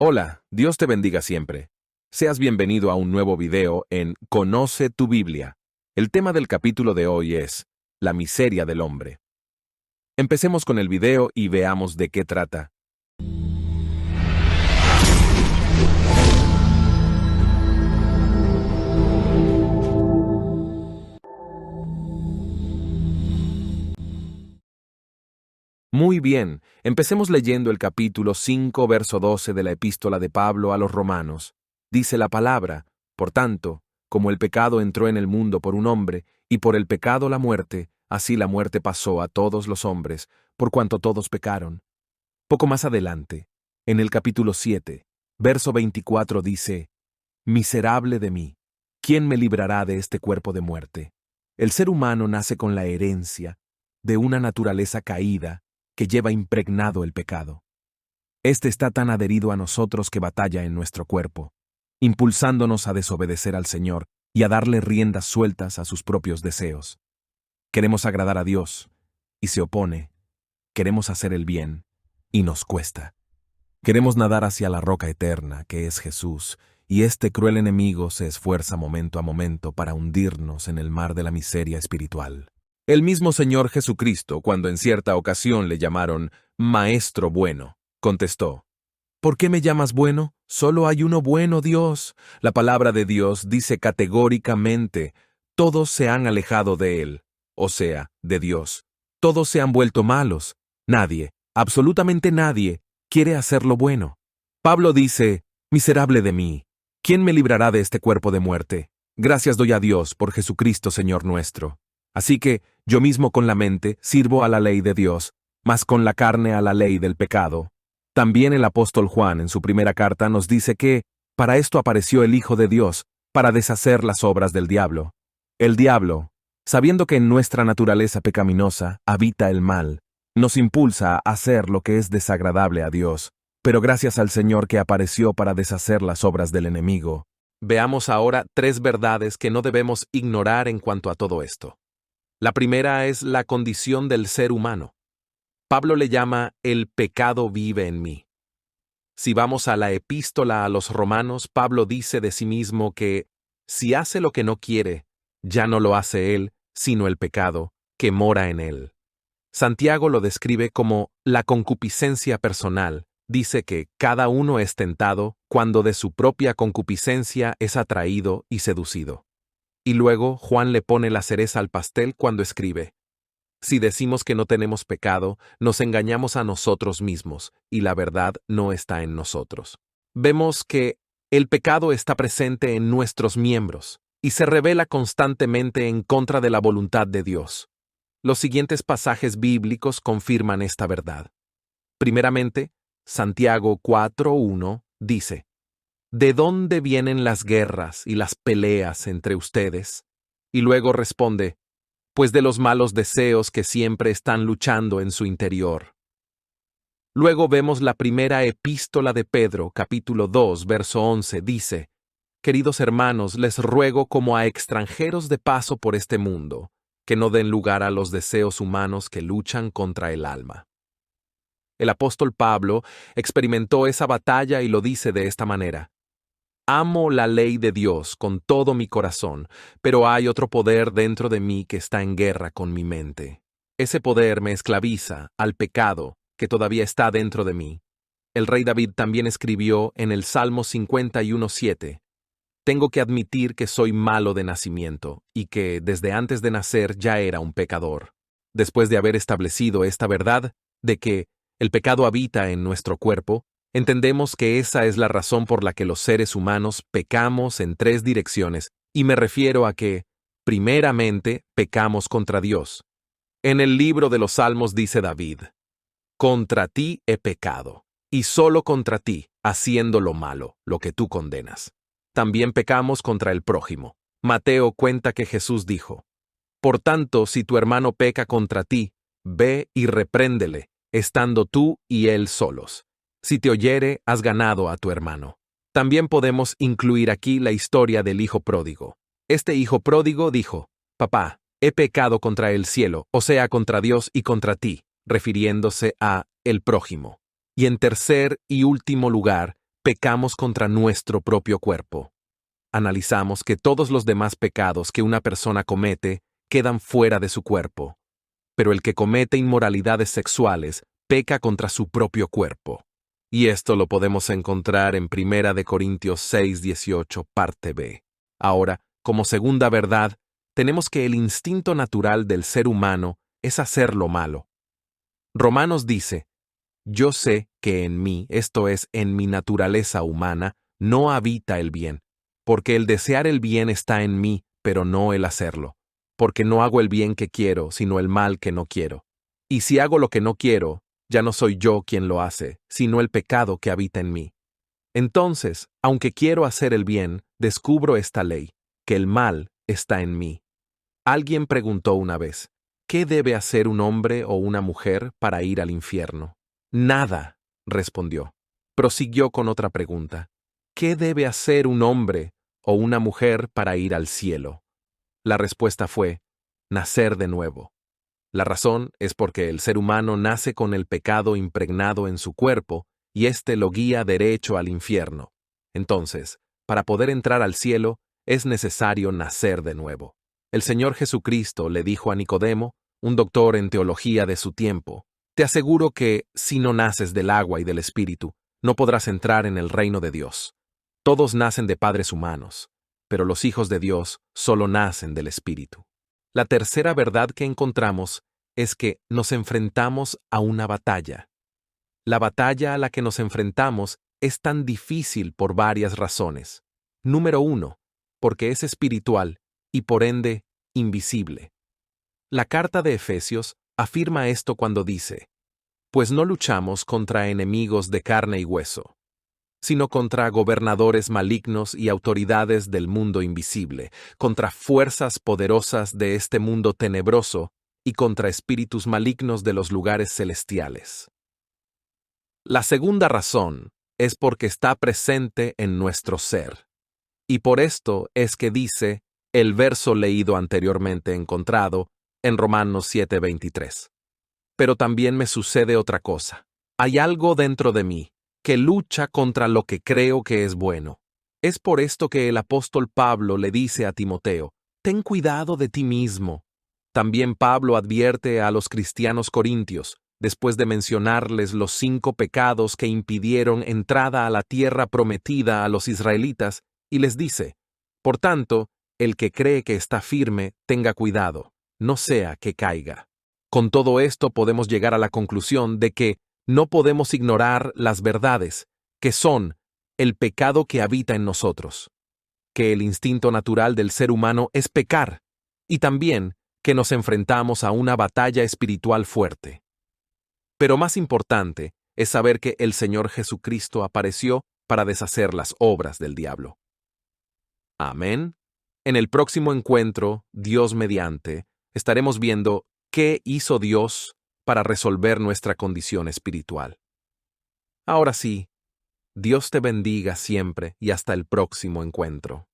Hola, Dios te bendiga siempre. Seas bienvenido a un nuevo video en Conoce tu Biblia. El tema del capítulo de hoy es la miseria del hombre. Empecemos con el video y veamos de qué trata. Muy bien, empecemos leyendo el capítulo 5, verso 12 de la epístola de Pablo a los Romanos. Dice la palabra: por tanto, como el pecado entró en el mundo por un hombre, y por el pecado la muerte, así la muerte pasó a todos los hombres, por cuanto todos pecaron. Poco más adelante, en el capítulo 7, verso 24 dice: miserable de mí, ¿quién me librará de este cuerpo de muerte? El ser humano nace con la herencia de una naturaleza caída que lleva impregnado el pecado. Este está tan adherido a nosotros que batalla en nuestro cuerpo, impulsándonos a desobedecer al Señor y a darle riendas sueltas a sus propios deseos. Queremos agradar a Dios, y se opone. Queremos hacer el bien, y nos cuesta. Queremos nadar hacia la roca eterna, que es Jesús, y este cruel enemigo se esfuerza momento a momento para hundirnos en el mar de la miseria espiritual. El mismo Señor Jesucristo, cuando en cierta ocasión le llamaron Maestro bueno, contestó: ¿por qué me llamas bueno? Solo hay uno bueno, Dios. La palabra de Dios dice categóricamente: todos se han alejado de Él, o sea, de Dios. Todos se han vuelto malos. Nadie, absolutamente nadie, quiere hacer lo bueno. Pablo dice: miserable de mí, ¿quién me librará de este cuerpo de muerte? Gracias doy a Dios por Jesucristo Señor nuestro. Así que yo mismo con la mente sirvo a la ley de Dios, mas con la carne a la ley del pecado. También el apóstol Juan en su primera carta nos dice que para esto apareció el Hijo de Dios, para deshacer las obras del diablo. El diablo, sabiendo que en nuestra naturaleza pecaminosa habita el mal, nos impulsa a hacer lo que es desagradable a Dios, pero gracias al Señor que apareció para deshacer las obras del enemigo. Veamos ahora tres verdades que no debemos ignorar en cuanto a todo esto. La primera es la condición del ser humano. Pablo le llama el pecado vive en mí. Si vamos a la epístola a los Romanos, Pablo dice de sí mismo que si hace lo que no quiere, ya no lo hace él, sino el pecado, que mora en él. Santiago lo describe como la concupiscencia personal. Dice que cada uno es tentado cuando de su propia concupiscencia es atraído y seducido. Y luego Juan le pone la cereza al pastel cuando escribe: si decimos que no tenemos pecado, nos engañamos a nosotros mismos, y la verdad no está en nosotros. Vemos que el pecado está presente en nuestros miembros, y se revela constantemente en contra de la voluntad de Dios. Los siguientes pasajes bíblicos confirman esta verdad. Primeramente, Santiago 4:1 dice: ¿de dónde vienen las guerras y las peleas entre ustedes? Y luego responde: pues de los malos deseos que siempre están luchando en su interior. Luego vemos la primera epístola de Pedro, capítulo 2, verso 11, dice: queridos hermanos, les ruego como a extranjeros de paso por este mundo, que no den lugar a los deseos humanos que luchan contra el alma. El apóstol Pablo experimentó esa batalla y lo dice de esta manera: amo la ley de Dios con todo mi corazón, pero hay otro poder dentro de mí que está en guerra con mi mente. Ese poder me esclaviza al pecado que todavía está dentro de mí. El rey David también escribió en el Salmo 51:7: tengo que admitir que soy malo de nacimiento y que desde antes de nacer ya era un pecador. Después de haber establecido esta verdad de que el pecado habita en nuestro cuerpo, entendemos que esa es la razón por la que los seres humanos pecamos en tres direcciones, y me refiero a que, primeramente, pecamos contra Dios. En el libro de los Salmos dice David: contra ti he pecado, y solo contra ti, haciendo lo malo, lo que tú condenas. También pecamos contra el prójimo. Mateo cuenta que Jesús dijo: por tanto, si tu hermano peca contra ti, ve y repréndele, estando tú y él solos. Si te oyere, has ganado a tu hermano. También podemos incluir aquí la historia del hijo pródigo. Este hijo pródigo dijo: papá, he pecado contra el cielo, o sea, contra Dios y contra ti, refiriéndose a el prójimo. Y en tercer y último lugar, pecamos contra nuestro propio cuerpo. Analizamos que todos los demás pecados que una persona comete quedan fuera de su cuerpo, pero el que comete inmoralidades sexuales peca contra su propio cuerpo. Y esto lo podemos encontrar en 1 Corintios 6:18, parte B. Ahora, como segunda verdad, tenemos que el instinto natural del ser humano es hacer lo malo. Romanos dice: yo sé que en mí, esto es, en mi naturaleza humana, no habita el bien, porque el desear el bien está en mí, pero no el hacerlo, porque no hago el bien que quiero, sino el mal que no quiero. Y si hago lo que no quiero, ya no soy yo quien lo hace, sino el pecado que habita en mí. Entonces, aunque quiero hacer el bien, descubro esta ley, que el mal está en mí. Alguien preguntó una vez: ¿qué debe hacer un hombre o una mujer para ir al infierno? Nada, respondió. Prosiguió con otra pregunta: ¿qué debe hacer un hombre o una mujer para ir al cielo? La respuesta fue: nacer de nuevo. La razón es porque el ser humano nace con el pecado impregnado en su cuerpo y éste lo guía derecho al infierno. Entonces, para poder entrar al cielo, es necesario nacer de nuevo. El Señor Jesucristo le dijo a Nicodemo, un doctor en teología de su tiempo: te aseguro que, si no naces del agua y del Espíritu, no podrás entrar en el reino de Dios. Todos nacen de padres humanos, pero los hijos de Dios solo nacen del Espíritu. La tercera verdad que encontramos es que nos enfrentamos a una batalla. La batalla a la que nos enfrentamos es tan difícil por varias razones. Número 1, porque es espiritual y por ende invisible. La carta de Efesios afirma esto cuando dice: pues no luchamos contra enemigos de carne y hueso, sino contra gobernadores malignos y autoridades del mundo invisible, contra fuerzas poderosas de este mundo tenebroso y contra espíritus malignos de los lugares celestiales. La segunda razón es porque está presente en nuestro ser. Y por esto es que dice el verso leído anteriormente encontrado en Romanos 7:23. Pero también me sucede otra cosa. Hay algo dentro de mí que lucha contra lo que creo que es bueno. Es por esto que el apóstol Pablo le dice a Timoteo: ten cuidado de ti mismo. También Pablo advierte a los cristianos corintios, después de mencionarles los 5 pecados que impidieron entrada a la tierra prometida a los israelitas, y les dice: por tanto, el que cree que está firme, tenga cuidado, no sea que caiga. Con todo esto podemos llegar a la conclusión de que no podemos ignorar las verdades, que son el pecado que habita en nosotros, que el instinto natural del ser humano es pecar, y también que nos enfrentamos a una batalla espiritual fuerte. Pero más importante es saber que el Señor Jesucristo apareció para deshacer las obras del diablo. Amén. En el próximo encuentro, Dios mediante, estaremos viendo qué hizo Dios para resolver nuestra condición espiritual. Ahora sí, Dios te bendiga siempre y hasta el próximo encuentro.